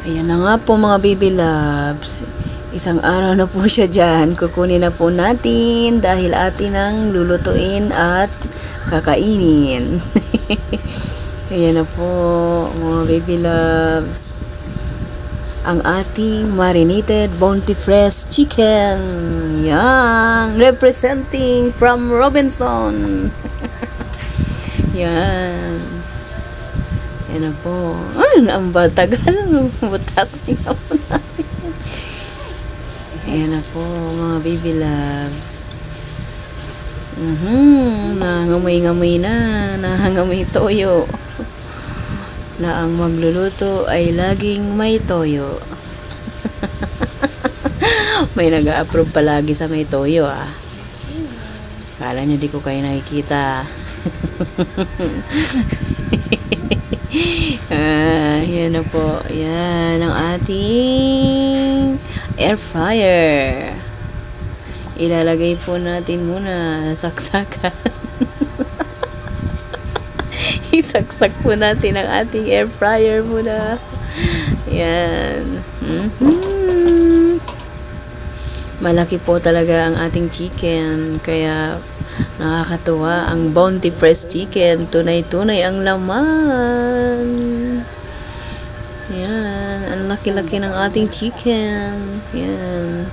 Ayan na nga po mga baby loves. Isang araw na po siya dyan. Kukunin na po natin dahil atin ang lulutuin at kakainin. Ayan na po mga baby loves. Ang ating marinated Bounty Fresh chicken. Yan. Representing from Robinson. Yan. Yan na po. Ang batagal. Butasin na po natin. Ayan na po mga baby loves. Nangangamoy-ngamoy na. Nangangamoy toyo. Na ang magluluto ay laging may toyo. May nag-a-approve palagi sa may toyo Kala nyo di ko kayo nakikita. Yan na po. Yan ang ating air fryer. Ilalagay po natin muna saksakan. Isaksak po natin ang ating air fryer muna. Yan. Malaki po talaga ang ating chicken. Kaya nakakatuwa ang Bounty Fresh chicken. Tunay-tunay ang laman. Yan. Ang laki-laki ng ating chicken. Yan.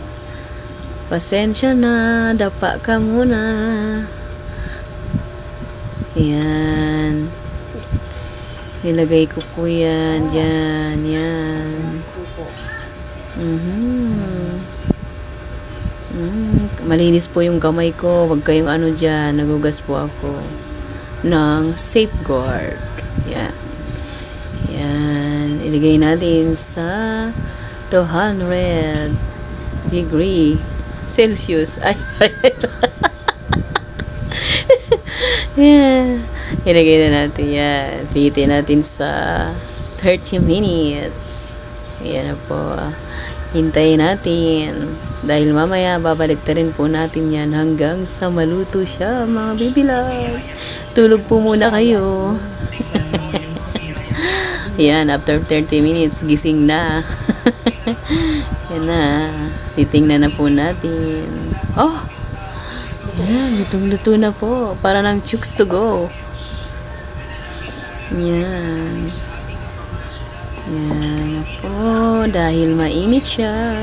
Pasensya na. Dapa ka muna. Yan. Nilagay ko po yan. Yan. Yan. Malinis po yung kamay ko. Huwag kayong ano dyan. Nagugas po ako ng safeguard. Yan. Yan. Iligay natin sa 200 degree Celsius. Ay, yan. Ilagay na natin yan. Pihitin natin sa 30 minutes. Yan na po. Hintayin natin. Dahil mamaya babalik na rin po natin yan hanggang sa maluto siya mga baby loves. Tulog po muna kayo. Yan. After 30 minutes gising na. Yan na. Titingnan na po natin. Oh! Yan. Lutong-luto na po. Para ng chooks to go. Yan. Yan po. Dahil mainit siya.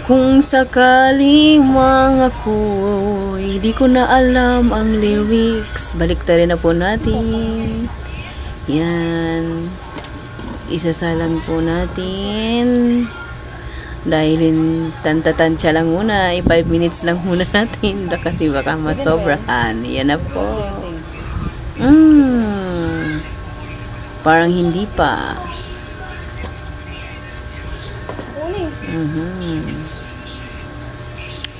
Kung sakaling mangakoy, di ko na alam ang lyrics. Baliktarin na po natin. Yan. Isasalang po natin. Dahil tantatansya lang muna, 5 minutes lang muna natin kasi baka masobrahan. Yan na po. Parang hindi pa.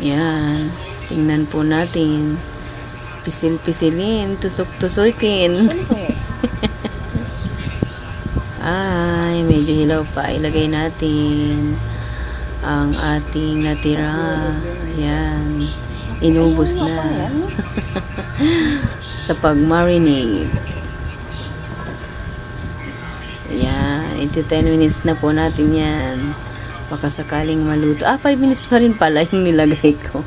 Yan. Tingnan po natin. Pisil-pisilin, tusok-tusokin. Ay, medyo hilaw pa. Ilagay natin ang ating natira. Yan. Inubos na. Sa pag-marinate. Yan. Ito 10 minutes na po natin yan. Baka sakaling maluto. 5 minutes pa rin pala yung nilagay ko.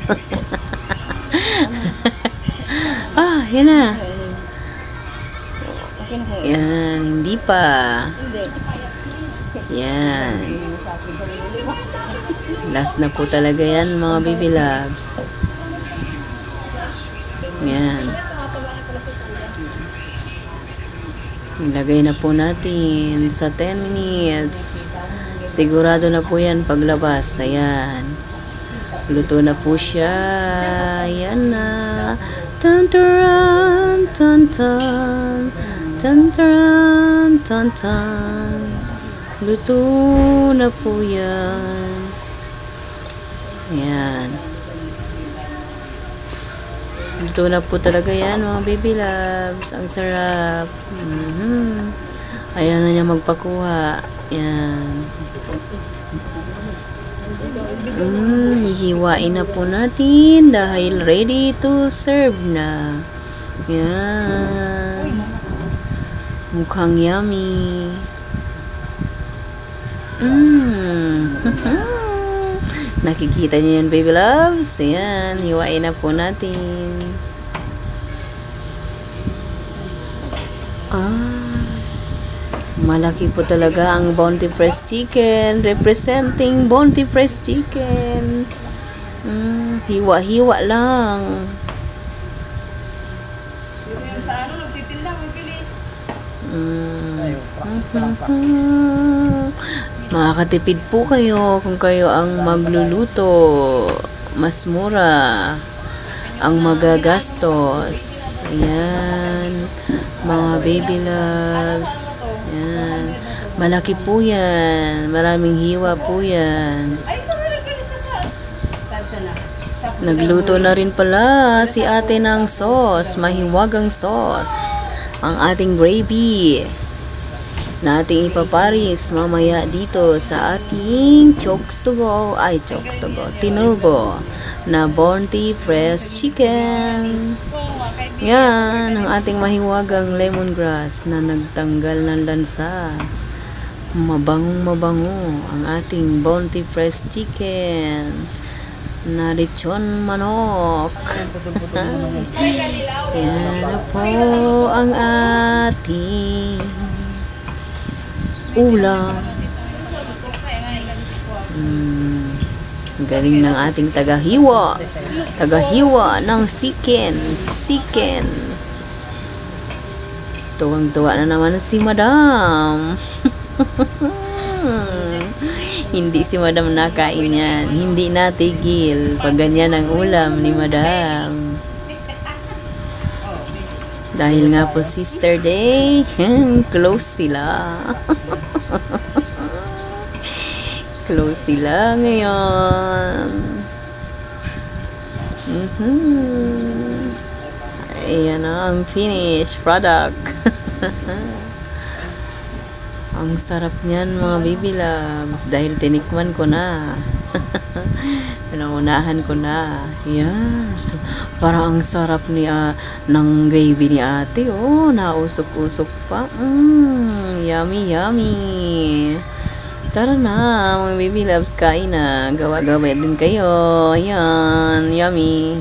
Yan na. Yan. Hindi pa. Yan. Last na po talaga yan mga baby loves. Yan. Ilagay na po natin sa 10 minutes. Sigurado na po yan paglabas. Ayan. Luto na po siya. Ayan na. Tantaran, tantan. Tantaran, tantan. Luto na po yan. Ayan. Luto na po talaga yan mga baby loves. Ang sarap. Ayan na niya magpakuha. Ayan. Hihiwain na po natin dahil ready to serve na. Yan. Mukhang yummy. Mmm. Nakikita niyo yan, baby loves? Ayan, hiwain na po natin. Malaki po talaga ang Bounty Fresh Chicken, representing Bounty Fresh Chicken. Hiwa-hiwa lang. Makakatipid po kayo kung kayo ang magluluto. Mas mura ang magagastos. Ayan, mga baby loves. Ayan, malaki po yan. Maraming hiwa po yan. Nagluto na rin pala si ate ng sauce, mahiwagang sauce. Ang ating gravy na ating ipaparis mamaya dito sa ating Chokes to Go, Tinurbo na Bounty Fresh Chicken. Yan, ang ating mahiwagang lemongrass na nagtanggal ng lansa. Mabangong-mabango ang ating Bounty Fresh Chicken na lechon manok. Yan na po ang ating ulam. Galing ng ating tagahiwa ng chicken. Tuwang-tuwa na naman si madam. Hindi si madam nakain yan. Hindi natigil pag ganyan ang ulam ni madam. Dahil nga po Sister Day, close sila. Close sila ngayon. Ayan na ang finished product. Ang sarap niyan mga baby loves dahil tinikman ko na. Pinaunahan ko na. Yan. So, parang ang sarap ni ng gravy ni ate. Oh, nausok-usok pa. Yummy, yummy. Tara na, mga baby loves, kain na. Gawa-gawa din kayo. Yan, yummy.